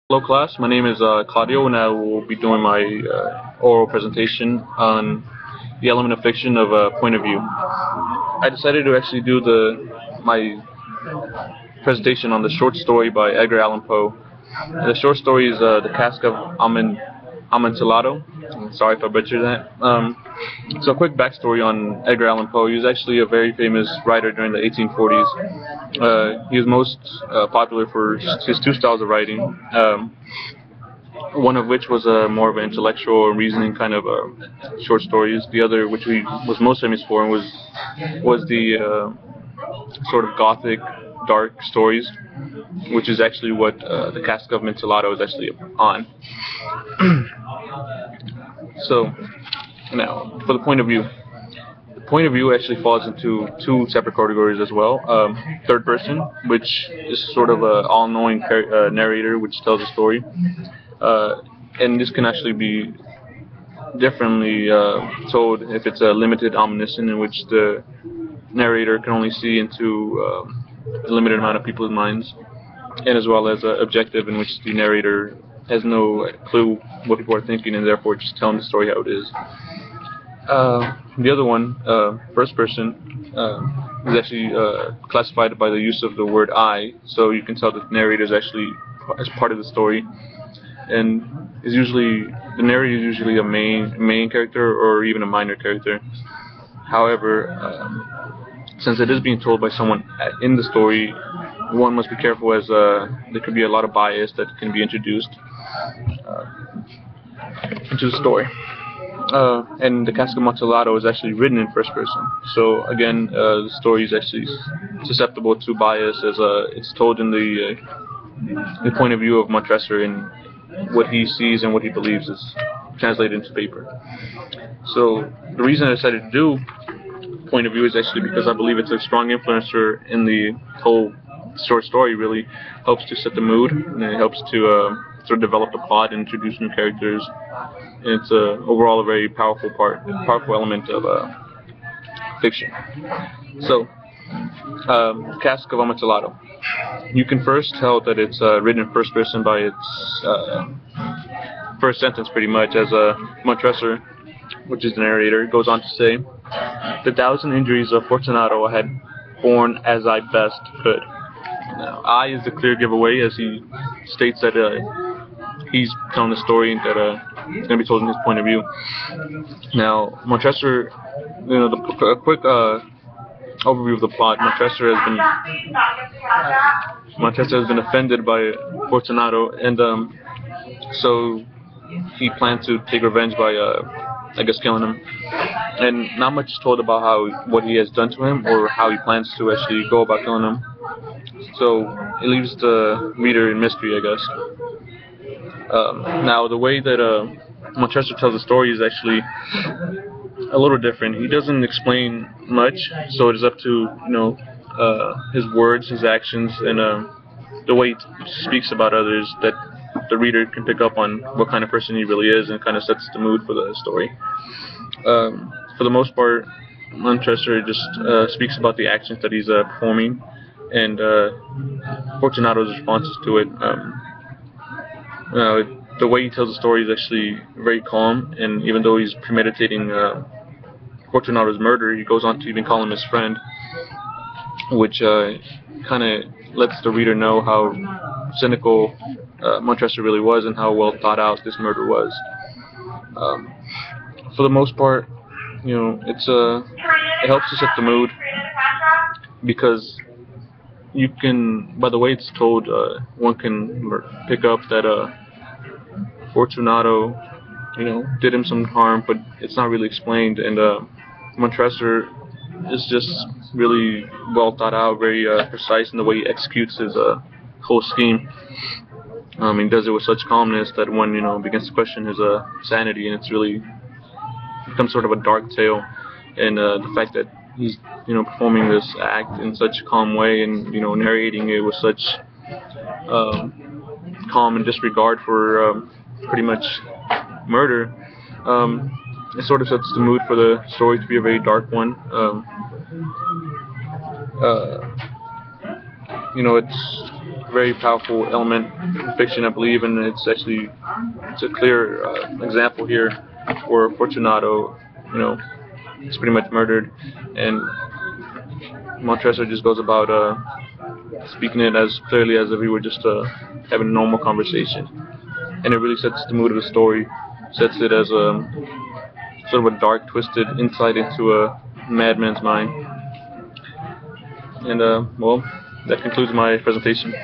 Hello class, my name is Claudio and I will be doing my oral presentation on the element of fiction of a point of view. I decided to actually do my presentation on the short story by Edgar Allan Poe. The short story is The Cask of Amontillado. Sorry if I butchered that. So a quick backstory on Edgar Allan Poe. He was actually a very famous writer during the 1840s. He was most popular for his two styles of writing. One of which was more of an intellectual reasoning kind of short stories. The other, which he was most famous for, was the sort of gothic, dark stories, which is actually what the Cask of Amontillado is actually on. So now, for the point of view. The point of view actually falls into two separate categories as well. Third person, which is sort of a all-knowing narrator which tells a story. And this can actually be differently told if it's a limited omniscient, in which the narrator can only see into a limited amount of people's minds, and as well as objective, in which the narrator has no clue what people are thinking and therefore just telling the story how it is. The other one, first person, is actually classified by the use of the word I, so you can tell that the narrator is actually as part of the story, and the narrator is usually a main character or even a minor character. However, since it is being told by someone in the story, one must be careful, as there could be a lot of bias that can be introduced into the story. And the Cask of Amontillado is actually written in first person. So again, the story is actually susceptible to bias, as it's told in the point of view of Montresor, and what he sees and what he believes is translated into paper. So the reason I decided to do point of view is actually because I believe it's a strong influencer in the whole short story. Really helps to set the mood, and it helps to sort of develop the plot and introduce new characters. And it's overall a very powerful element of fiction. So, Cask of Amontillado. You can first tell that it's written in first person by its first sentence, pretty much, as Montresor, which is the narrator, goes on to say, "The thousand injuries of Fortunato I had borne as I best could." Now, I is the clear giveaway, as he states that he's telling the story that it's going to be told in his point of view. Now, Montresor, a quick overview of the plot. Montresor has been offended by Fortunato, and so he planned to take revenge by, I guess, killing him. And not much is told about what he has done to him or how he plans to actually go about killing him. So it leaves the reader in mystery, I guess. Now, the way that Montresor tells the story is actually a little different. He doesn't explain much, so it is up to his words, his actions, and the way he speaks about others that the reader can pick up on what kind of person he really is, and kind of sets the mood for the story. For the most part, Montresor just speaks about the actions that he's performing, and Fortunato's responses to it. The way he tells the story is actually very calm, and even though he's premeditating Fortunato's murder, he goes on to even call him his friend, which kind of lets the reader know how cynical Montresor really was and how well thought out this murder was. For the most part, it helps to set the mood, because you can, by the way it's told, one can pick up that Fortunato, did him some harm, but it's not really explained, and Montresor is just really well thought out, very precise in the way he executes his whole scheme. He does it with such calmness that one, begins to question his sanity, and it's really becomes sort of a dark tale. And the fact that he's, performing this act in such a calm way, and narrating it with such calm and disregard for pretty much murder, it sort of sets the mood for the story to be a very dark one. It's very powerful element in fiction, I believe, and it's a clear example here where Fortunato, you know, is pretty much murdered, and Montresor just goes about speaking it as clearly as if we were just having a normal conversation, and it really sets the mood of the story, sets it as a sort of a dark, twisted insight into a madman's mind. And well, that concludes my presentation.